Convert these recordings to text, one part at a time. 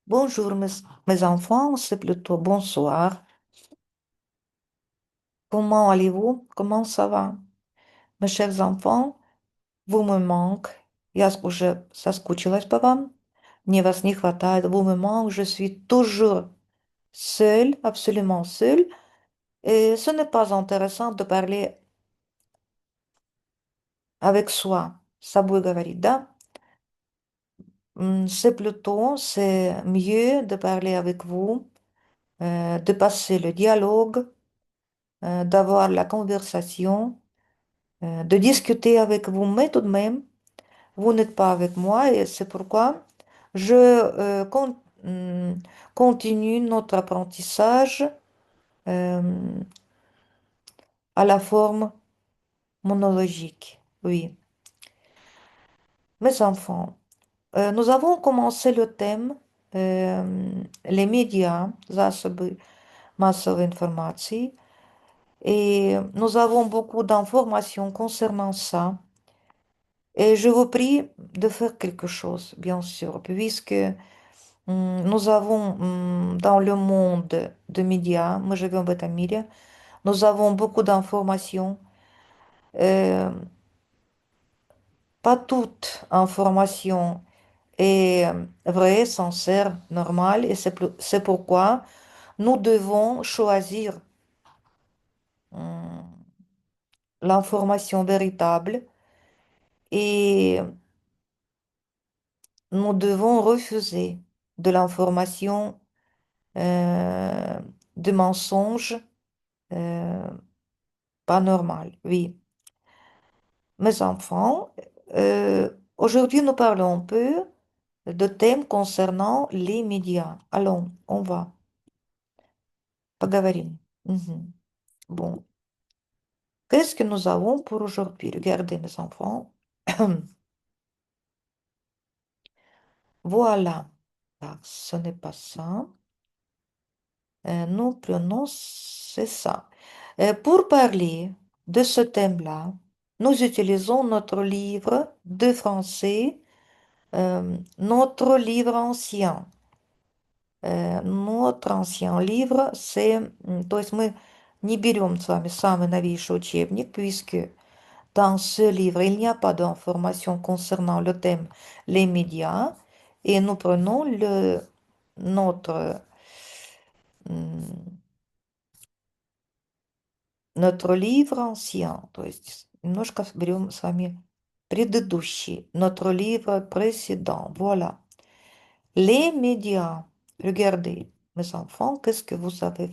Bonjour mes enfants, c'est plutôt bonsoir. Comment allez-vous? Comment ça va? Mes chers enfants, vous me manquez. Я уже соскучилась по вам. Мне вас не хватает. Vous me manquez. Je suis toujours seule, absolument seule. Et ce n'est pas intéressant de parler avec soi. Собой говорить, да? C'est mieux de parler avec vous, de passer le dialogue, d'avoir la conversation. De discuter avec vous, mais tout de même, vous n'êtes pas avec moi et c'est pourquoi je continue notre apprentissage euh, à la forme monologique. Oui, mes enfants, nous avons commencé le thème les médias, засоби массовой информации, et nous avons beaucoup d'informations concernant ça. Et je vous prie de faire quelque chose, bien sûr, puisque nous avons dans le monde de médias, мы живем в этом мире, nous avons beaucoup d'informations. Euh, Pas toute information est vraie, sincère, normale, et c'est pourquoi nous devons choisir hum, l'information véritable et nous devons refuser de l'information euh, de mensonges euh, pas normal. Oui. Mes enfants, aujourd'hui nous parlons un peu de thèmes concernant les médias. Allons, on va. Поговорим. Mhm. Bon, qu'est-ce que nous avons pour aujourd'hui? Regardez, mes enfants. Voilà. Ah, ce n'est pas ça. Nous prenons, c'est ça. Pour parler de ce thème-là, nous utilisons notre livre de français, notre livre ancien. Notre ancien livre, c'est... То есть мы не берем с вами самый новейший учебник, puisque dans ce livre, il n'y a pas d'informations concernant le thème les médias, et nous prenons notre, м, notre livre ancien. То есть немножко берем с вами предыдущий, notre livre précédent. Voilà. Les médias. Regardez, mes enfants, qu'est-ce que vous avez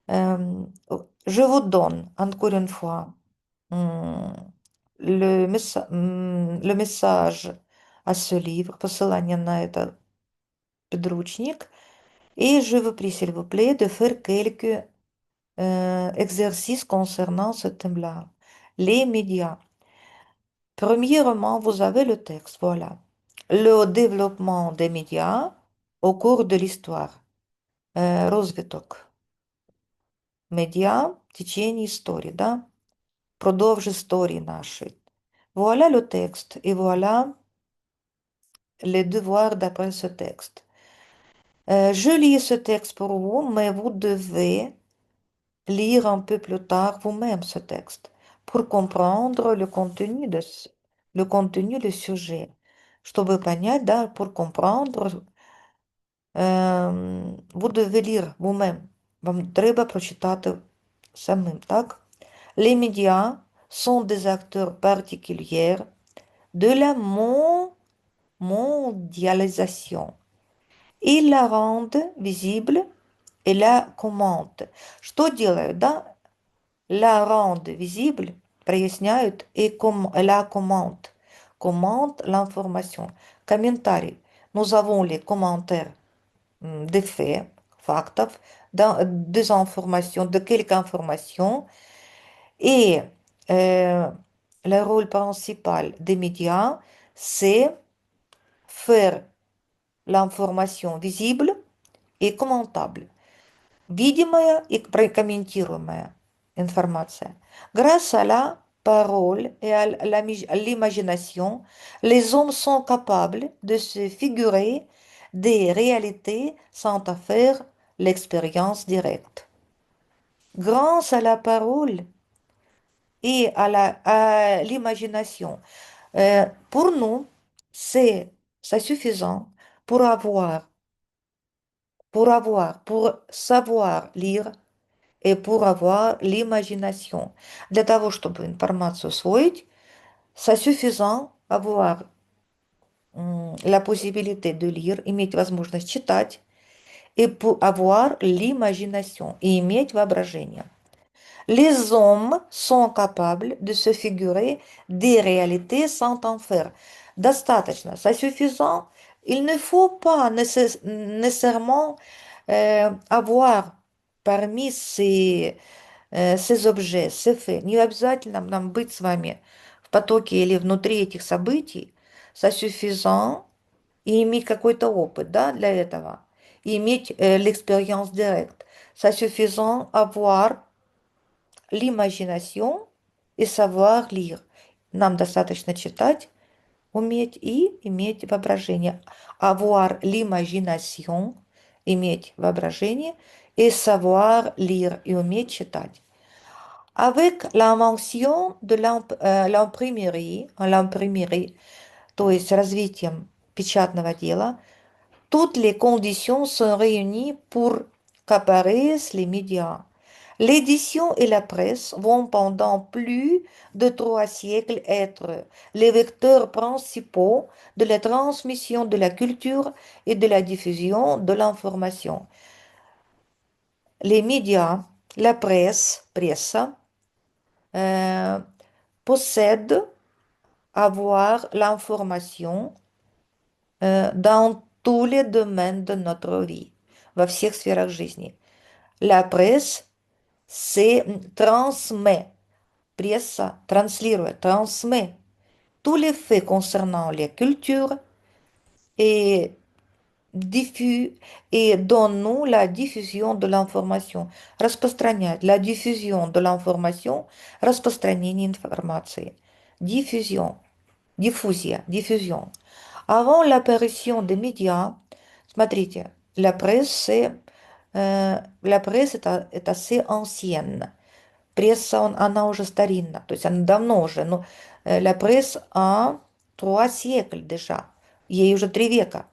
je vous donne encore une fois м, le message à ce livre, посылание на этот подручник, et je vous prie, s'il vous plaît, de faire quelques exercices concernant ce thème-là. Les médias. Premièrement, vous avez le texte, voilà. Le développement des médias au cours de l'histoire. Розвиток. Медіа в течение истории, да? Продовж історії нашої. Voilà le texte et voilà les devoirs d'après ce texte. Je lis ce texte pour vous, mais vous devez lire un peu plus tard vous-même ce texte pour comprendre le contenu, le sujet. Чтобы понять, да, pour comprendre, vous devez lire vous-même. Вам треба прочитати самим, так? Les médias sont des acteurs particuliers de la mondialisation. Ils la rendent visible et la commentent. Что делают, да? La rendent visible, проясняют, и la commentent. Commentent l'information. Комментарий. Nous avons les commentaires des faits, фактов, des informations, de quelques informations. Et euh, le rôle principal des médias, c'est faire l'information visible и комментable. Видимая и прокомментируемая информация. Grâce à la parole et à l'imagination, les hommes sont capables de se figurer des réalités sans en faire l'expérience directe. Grâce à la parole et à l'imagination, pour nous, c'est suffisant pour pour savoir lire и pour avoir l'imagination. Для того, чтобы информацию усвоить, ça suffisant avoir la possibilité de lire, иметь возможность читать, и pour avoir l'imagination, и иметь воображение. Les hommes sont capables de se figurer des réalités sans en faire. Достаточно, c'est suffisant. Il ne faut pas nécessairement avoir parmi ces objets, ces faits. Не обязательно нам быть с вами в потоке или внутри этих событий. Ça suffisant и иметь какой-то опыт, да, для этого. И иметь l'expérience directe. Ça suffisant avoir l'imagination и savoir lire. Нам достаточно читать, уметь и иметь воображение. Avoir l'imagination, иметь воображение, и savoir lire, и уметь читать. Avec l'invention de l'imprimerie, то есть развитием печатного дела, toutes les conditions sont réunies pour qu'apparaissent les médias. L'édition et la presse vont pendant plus de 3 siècles être les vecteurs principaux de la transmission de la culture et de la diffusion de l'information. Les médias, la presse, euh, possèdent avoir l'information dans tous les domaines de notre vie, во всех сферах жизни. La presse, c'est transmet, пресса транслирует, transmet tous les faits concernant les cultures et diffuse et donne-nous la diffusion de l'inформation. Распространять, la diffusion de l'information, распространение информации. Diffusion, diffusion. Avant l'apparition des médias, смотрите, la presse est assez ancienne. Пресса, она уже старинна, то есть она давно уже, но la presse a 3 siècles déjà, ей уже 3 века.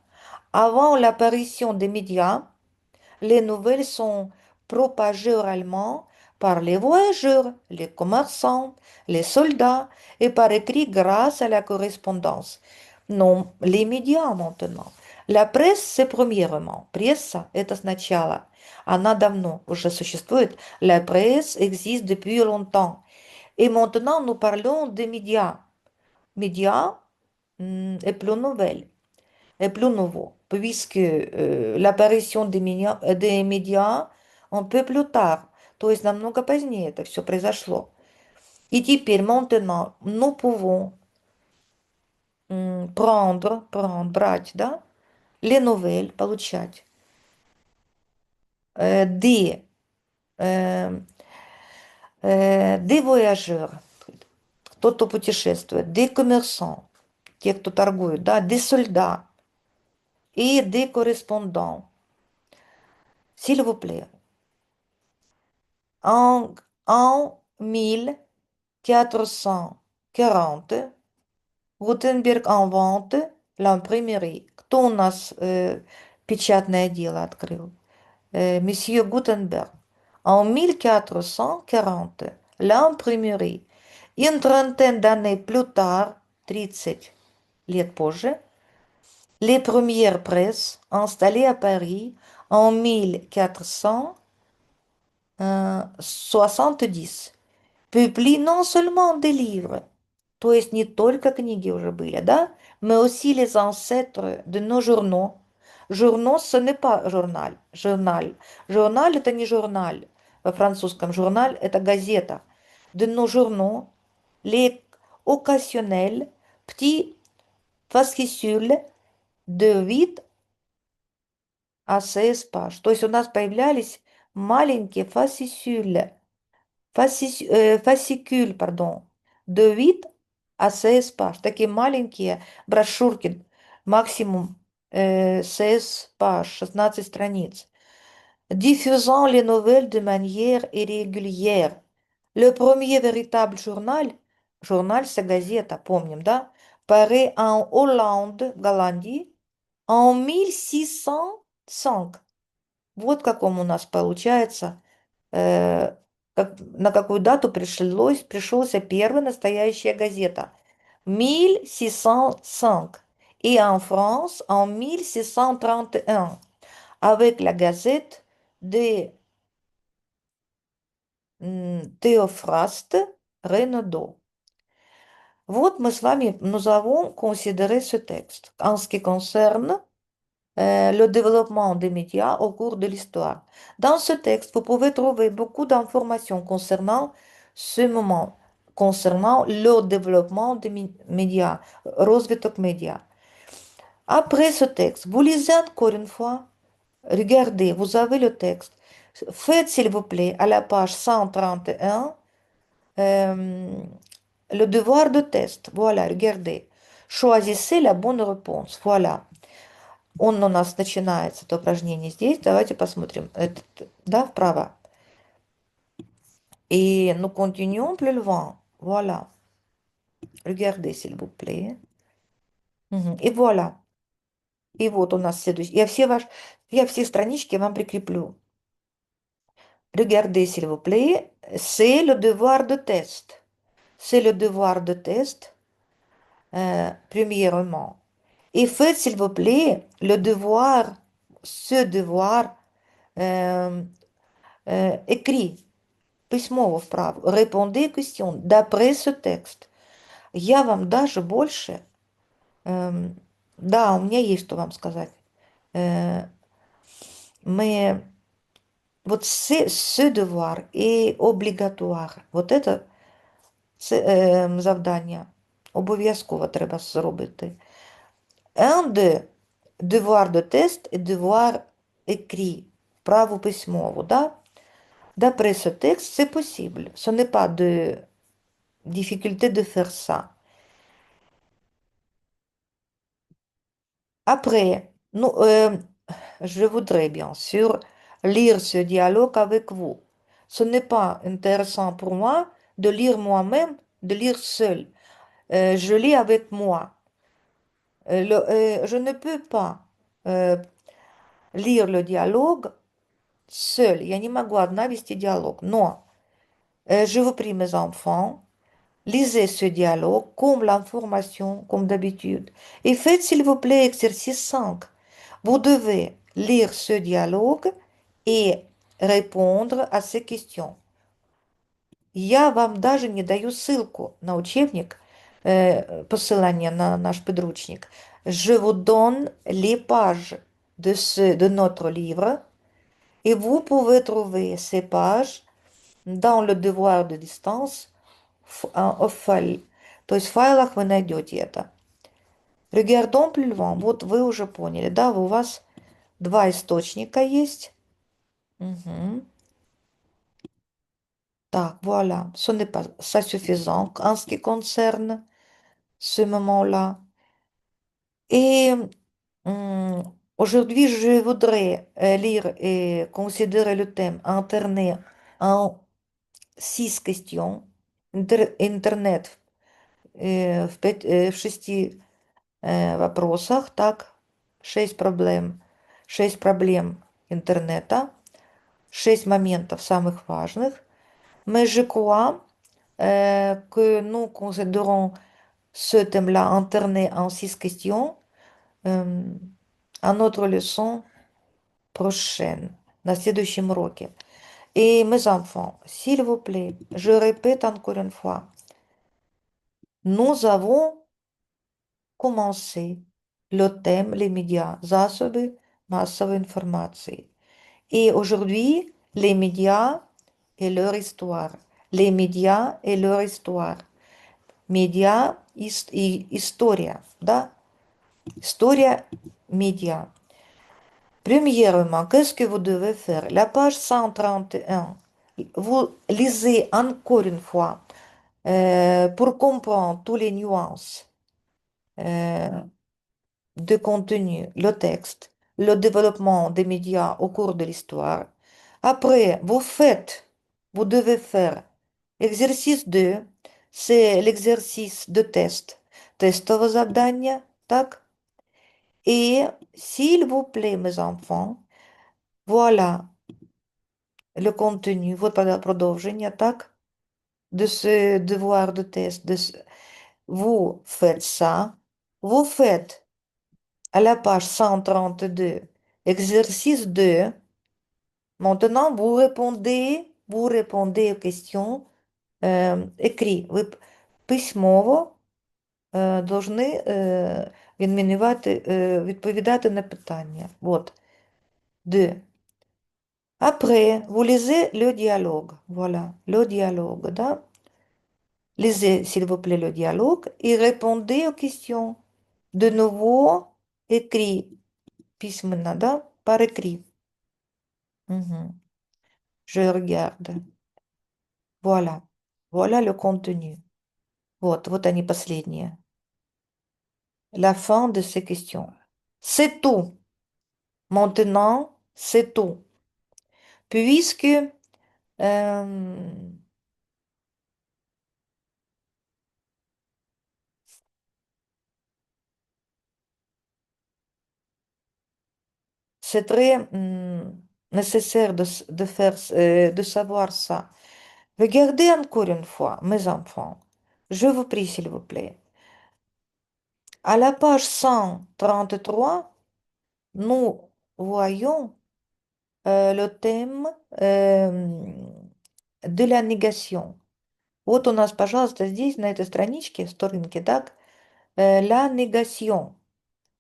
Avant l'apparition des médias, les nouvelles sont propagées oralement par les voyageurs, les commerçants, les soldats et par écrit grâce à la correspondance. Non, les médias maintenant. La presse, c'est premièrement. Пресса– это сначала. Она давно уже существует. La presse existe depuis longtemps. Et maintenant, nous parlons des médias. Médias est plus nouvelle, est plus nouveau, puisque l'apparition des médias un peu plus tard, то есть намного позднее это все произошло. И теперь, maintenant, nous pouvons брать, да, les nouvelles, получать, des, euh, des voyageurs, тот, кто путешествует, des commerçants, те, кто торгуют, да, des soldats et des correspondants. S'il vous plaît, en 1440, Гутенберг invente l'imprimerie. Кто у нас печатное дело открыл? Месье Гутенберг. En 1440, l'imprimerie. Une trentaine d'années plus tard, 30 лет позже, les premières presses installées à Paris en 1470 publient non seulement des livres, то есть не только книги уже были, да, mais aussi les ancêtres de nos journaux. Journaux, ce n'est pas journal. Journal. Journal– это не журнал. Во французском журнал– это газета. De nos journaux, les occasionnels petits fascicules de 8 à 16 pages. То есть у нас появлялись маленькие fascicules, pardon, de 8 à 16 pages. Такие маленькие брошюрки, максимум 16 pages, 16 страниц. Diffusant les nouvelles de manière irrégulière. Le premier véritable journal c'est газета, помним, да, paraît en Hollande, Голландии, en 1605. Вот каком у нас получается, на какую дату пришелся первая настоящая газета. 1605. Et en France, en 1631, avec la gazette de Théophraste Renaudot. Вот мы с вами, nous avons considéré ce texte en ce qui concerne le développement des médias au cours de l'histoire. Dans ce texte, vous pouvez trouver beaucoup d'informations concernant ce moment, concernant le développement des médias, развиток médias. Après ce texte, vous lisez encore une fois, regardez, vous avez le texte. Faites, s'il vous plaît, à la page 131, euh, le devoir de test. Voilà, regardez. Choisissez la bonne réponse. Voilà. Он у нас начинается, это упражнение здесь. Давайте посмотрим. Да, вправо. Et nous continuons plus loin. Voilà. Regardez, s'il vous plaît. И voilà. И вот у нас следующий. Я все странички вам прикреплю. Regardez, s'il vous plaît. C'est le devoir de test. C'est le devoir de test, premièrement. Et faites, s'il vous plaît, le devoir, ce devoir écrit. Письмово вправо. Répondez question d'après ce texte. Я вам даже больше, да, у меня есть что вам сказать. Mais вот ce devoir est obligatoire. Вот это завдання обов'язково треба зробити. Un de devoir de test et devoir écrit. Право письмово, да? D'après ce texte, c'est possible. Ce n'est pas de difficulté de faire ça. Après, je voudrais bien sûr lire ce dialogue avec vous. Ce n'est pas intéressant pour moi de lire moi-même, de lire seul. Je lis avec moi. Je ne peux pas lire le dialogue seul. Я не могу одна вести диалог. Но je vous prie, mes enfants, lisez ce dialogue comme l'information, comme d'habitude. Et faites, s'il vous plaît, exercice 5. Vous devez lire ce dialogue et répondre à ces questions. Я вам даже не даю ссылку на учебник, посылание на наш подручник. Je vous donne les pages de notre livre et vous pouvez trouver ces pages dans le devoir de distance в файле. То есть в файлах вы найдете это. Regardons plus loin. Вот вы уже поняли, да, у вас два источника есть. Мгм. Так, voilà. Ce n'est pas ça suffisant en ce qui concerne ce moment-là. Et aujourd'hui, je voudrais lire et considérer le thème Internet en 6 questions. Интернет в 6 вопросах, так, 6 проблем, 6 проблем интернета, 6 моментов самых важных. Mais je crois que nous considérons ce thème-là Internet en 6 questions à notre leçon prochaine, на следующем уроке. Et mes enfants, s'il vous plaît, je répète encore une fois, nous avons commencé le thème les médias, засоби массовой информации. Et aujourd'hui, les médias et leur histoire. Les médias et leur histoire. Médias и история, да? История médias. Premièrement, qu'est-ce que vous devez faire? La page 131. Vous lisez encore une fois pour comprendre toutes les nuances. de contenu, le texte, le développement des médias au cours de l'histoire. Après, vous devez faire exercice 2, c'est l'exercice de test. Testoво завдання, так? Et s'il vous plaît, mes enfants, voilà le contenu, вот продолжение, так, de ce devoir de test. Vous faites ça, vous faites à la page 132, exercice 2. Maintenant, vous répondez aux questions écrites. Вы письмово должны відповідати на питання. Вот. Deux. Après, vous lisez le dialogue. Voilà, le dialogue, да? Lisez, s'il vous plaît, le dialogue et répondez aux questions. De nouveau, écrit, письменно, да? Par écrit. Mhm. Je regarde. Voilà. Voilà le contenu. Вот они последние. La fin de ces questions. C'est tout. Maintenant, c'est tout. Puisque euh, c'est très nécessaire de faire, de savoir ça. Regardez encore une fois, mes enfants. Je vous prie, s'il vous plaît. À la page 133, nous voyons le thème de la négation. Вот у нас, пожалуйста, здесь, на этой страничке, вторинке, так, la négation.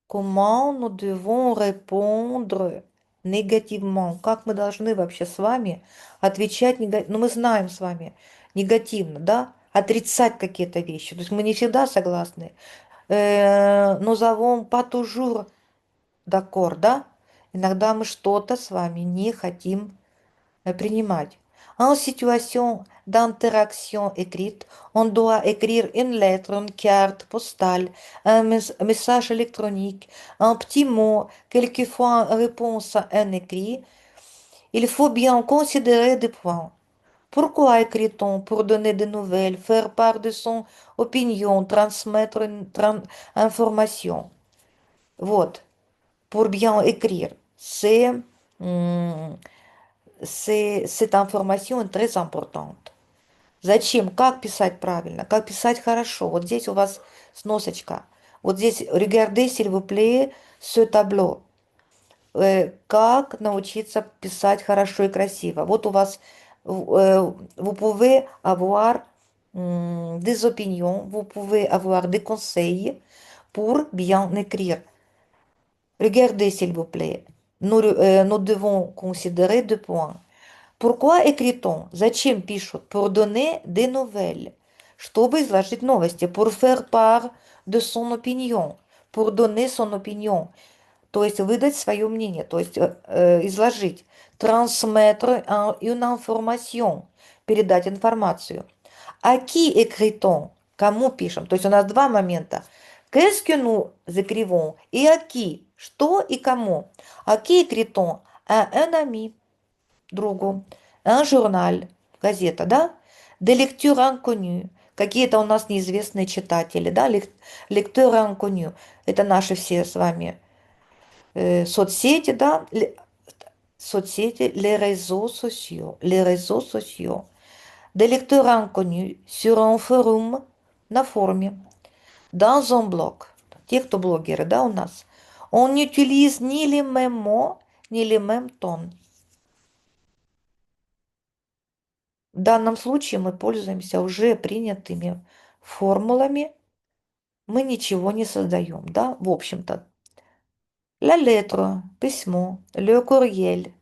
Comment nous devons répondre négativement? Как мы должны вообще с вами отвечать негативно? Ну, мы знаем с вами негативно, да? Отрицать какие-то вещи. То есть мы не всегда согласны. Nous avons pas toujours d'accord, да? Иногда мы что-то с вами не хотим принимать. En situation d'interaction écrite, on doit écrire une lettre, une carte postale, message électronique, un petit mot, quelquefois en réponse à un écrit. Il faut bien considérer des points. Pourquoi écrit-on? Pour donner des nouvelles, faire part de son opinion, transmettre une information. Вот, pour bien écrire. Hum, cette information est très importante. Зачем? Как писать правильно? Как писать хорошо? Вот здесь у вас сносочка. Вот здесь, regardez, s'il vous plaît, ce tableau. Как научиться писать хорошо и красиво? Вот у вас, vous pouvez avoir des opinions, vous pouvez avoir des conseils pour bien écrire. Regardez, s'il vous plaît. Nous devons considérer deux points. Pourquoi écrit-on? Зачем пишут? Pour donner des nouvelles. Чтобы изложить новости. Pour faire part de son opinion. Pour donner son opinion. То есть выдать свое мнение. То есть изложить. Transmettre une information. Передать информацию. À qui écrit-on? Кому пишем? То есть у нас два момента. Qu'est-ce que nous écrivons? Et à qui? Что и кому? À qui écrit-on? À un ami. Другу. Un journal, газета, да? Des lectures inconnues. Какие-то у нас неизвестные читатели, да? Lecteurs inconnus. Это наши все с вами соцсети, да? Соцсети, les réseaux sociaux. Les réseaux sociaux. Des lecteurs inconnus sur un forum, на форуме. Dans un blog. Те, кто блогеры, да, у нас. On n'utilise ni les mêmes mots, ni les mêmes tons. В данном случае мы пользуемся уже принятыми формулами, мы ничего не создаем, да, в общем-то. La lettre, письмо, le courriel.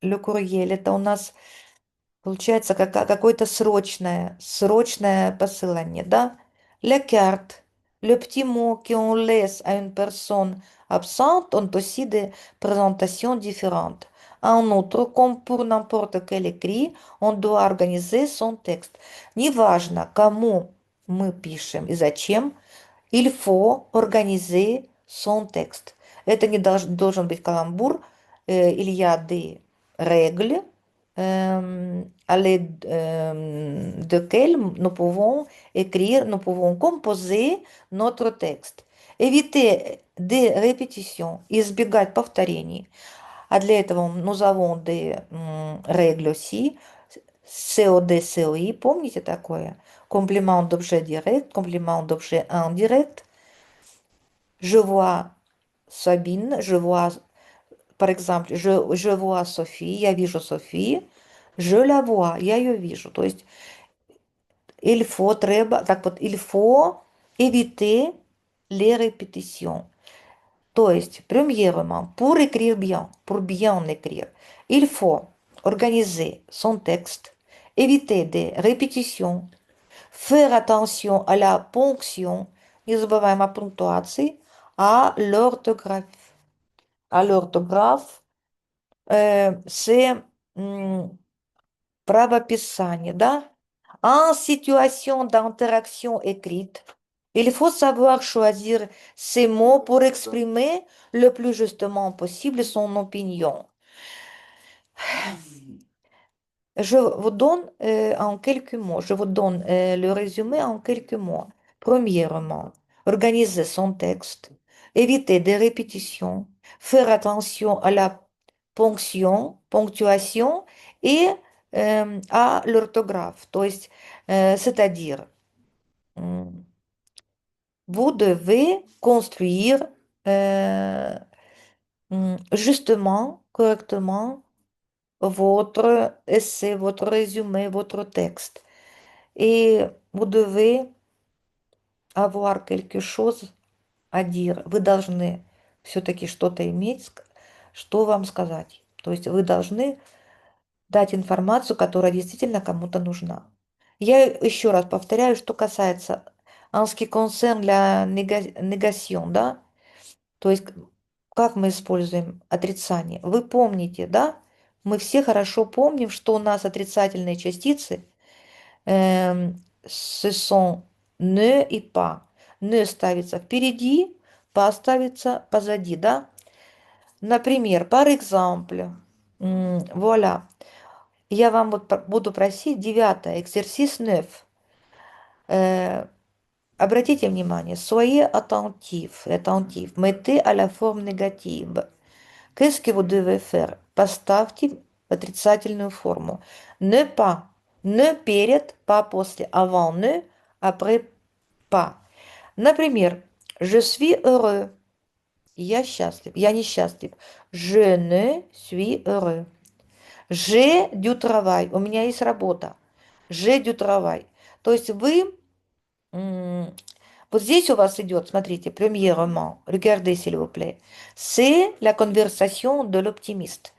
Le courriel, это у нас получается какое-то срочное посылание, да. La carte, le petit mot qu'on laisse à une personne absente ont aussi des présentations différentes. En outre, comme pour n'importe quel écrit, on doit organiser son texte. Неважно, кому мы пишем и зачем. Il faut organiser son texte. Это не должен быть каламбур. Il y a des règles à l'aide desquelles nous pouvons écrire, nous pouvons composer notre texte. Éviter des répétitions, избегать повторений. А для этого nous avons des règles aussi. COD, COI, помните такое? Complément d'objet direct, complément d'objet indirect. Je vois Sabine, je vois, par exemple, je vois Софи, я вижу Софи, je la vois, я ее вижу. То есть il faut, треба, так вот, il faut éviter les répétitions. То есть, premièrement, pour écrire bien, pour bien écrire, il faut organiser son texte, éviter des répétitions, faire attention à la ponction, не забываем о пунктуации, à l'orthographe. À l'orthographe, c'est правописание, да? En situation d'interaction écrite, il faut savoir choisir ces mots pour exprimer le plus justement possible son opinion. Je vous donne en quelques mots, je vous donne le résumé en quelques mots. Premièrement, organiser son texte, éviter des répétitions, faire attention à la ponctuation et à l'orthographe. То есть, c'est-à-dire, vous devez construire justement, correctement votre essai, votre résumé, votre texte. Et vous devez avoir quelque chose à dire. Вы должны все-таки что-то иметь, что вам сказать. То есть вы должны дать информацию, которая действительно кому-то нужна. Я еще раз повторяю, что касается en ce qui concerne la négation, да, то есть как мы используем отрицание. Вы помните, да? Мы все хорошо помним, что у нас отрицательные частицы ce sont ne и pas. Не ставится впереди, pas ставится позади, да? Например, par exemple, voilà, я вам вот буду просить, 9, exercice 9. Обратите внимание, soyez attentif, attentif, mettez à la forme négative. Qu'est-ce que vous devez faire? Поставьте отрицательную форму. Ne pas. Не перед, pas после. Avant ne, après pas. Например, je suis heureux. Я счастлив. Я несчастлив. Je ne suis heureux. J'ai du travail. У меня есть работа. J'ai du travail. То есть вы... Вот здесь у вас идет, смотрите, premièrement, regardez s'il vous plaît, c'est la conversation de l'optimiste.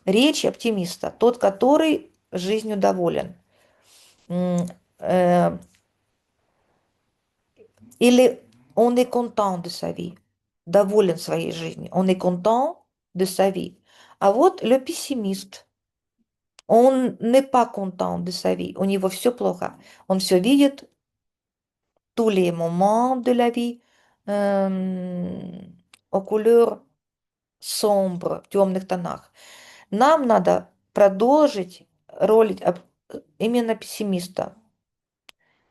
Речь оптимиста, тот, который жизнью доволен. Или он est content de sa vie, доволен своей жизнью. Он est content de sa vie. А вот le pessimiste, он n'est pas content de sa vie, у него все плохо. Он все видит, tous les moments de la vie, aux couleurs sombres, в темных тонах. Нам надо продолжить роль именно пессимиста.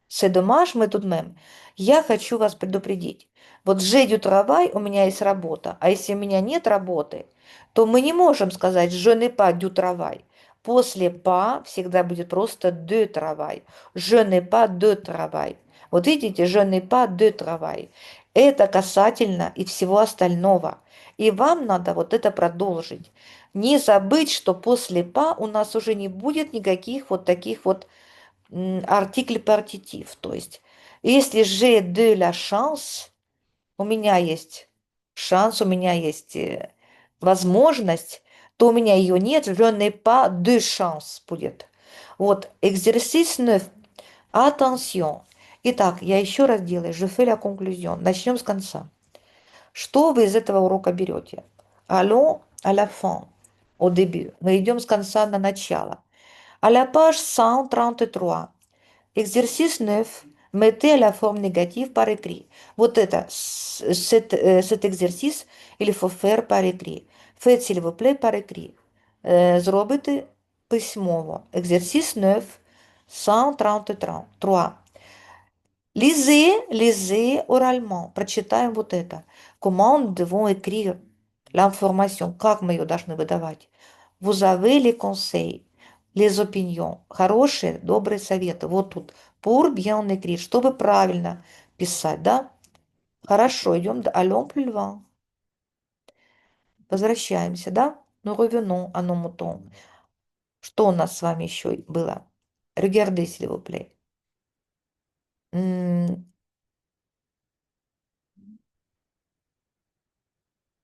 C'est dommage, мы тут мем. Я хочу вас предупредить. Вот j'ai du travail, у меня есть работа. А если у меня нет работы, то мы не можем сказать je n'ai pas du travail. После pas всегда будет просто de travail. Je n'ai pas de travail. Вот видите, je n'ai pas de travail. Это касательно и всего остального. И вам надо вот это продолжить. Не забыть, что после pas у нас уже не будет никаких вот таких вот артикль партитив. То есть, если j'ai de la chance, у меня есть шанс, у меня есть возможность, то у меня ее нет, je n'ai pas de chance будет. Вот, exercice 9. Attention. Итак, я еще раз делаю. Je fais la conclusion. Начнем с конца. Что вы из этого урока берете? Allons à la fin, au début. Мы идем с конца на начало. À la page 133. Exercice 9. Mettez la forme négative par écrit. Вот это, cet exercice, il faut faire par écrit. Faites, s'il vous plaît, par écrit. Зробити письмово. Exercice 9, 133. Lisez oralement. Прочитаем вот это. Comment nous devons écrire l'information? Как мы ее должны выдавать? Vous avez les conseils, les opinions. Хорошие, добрые советы. Вот тут. Pour bien écrire. Чтобы правильно писать, да? Хорошо, идем, allons plus loin. Возвращаемся, да? Nous revenons à nos moutons. Что у нас с вами еще было? Regardez, s'il vous plaît.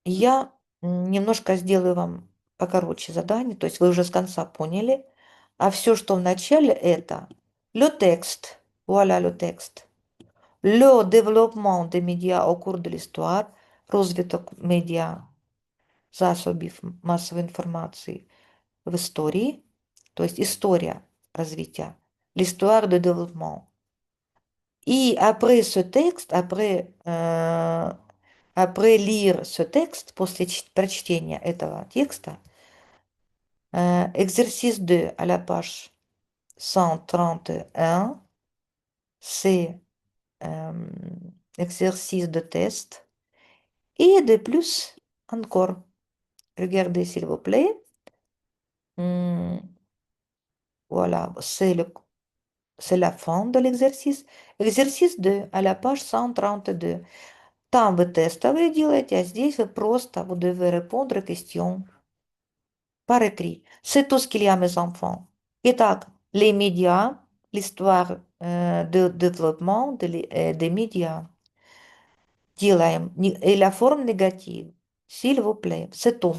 Я немножко сделаю вам покороче задание, то есть вы уже с конца поняли. А все, что в начале, это le texte, voilà le texte, le développement des médias au cours de l'histoire, розвиток медіа, засобів масової інформації в історії, то есть історія развития, l'histoire de développement. Et après ce texte, après lire ce texte, после прочтения этого текста, exercice 2 à la page 131, c'est exercice de test. Et de plus, encore, regardez s'il vous plaît. Voilà, c'est la fin de l'exercice. Exercice 2 à la page 132. Там вы тестовые делаете, а здесь вы просто vous devez répondre aux questions par écrit. C'est tout ce qu'il y a, mes enfants. Итак, les médias, l'histoire de développement des médias. Делаем. Et la forme négative, s'il vous plaît. C'est tout.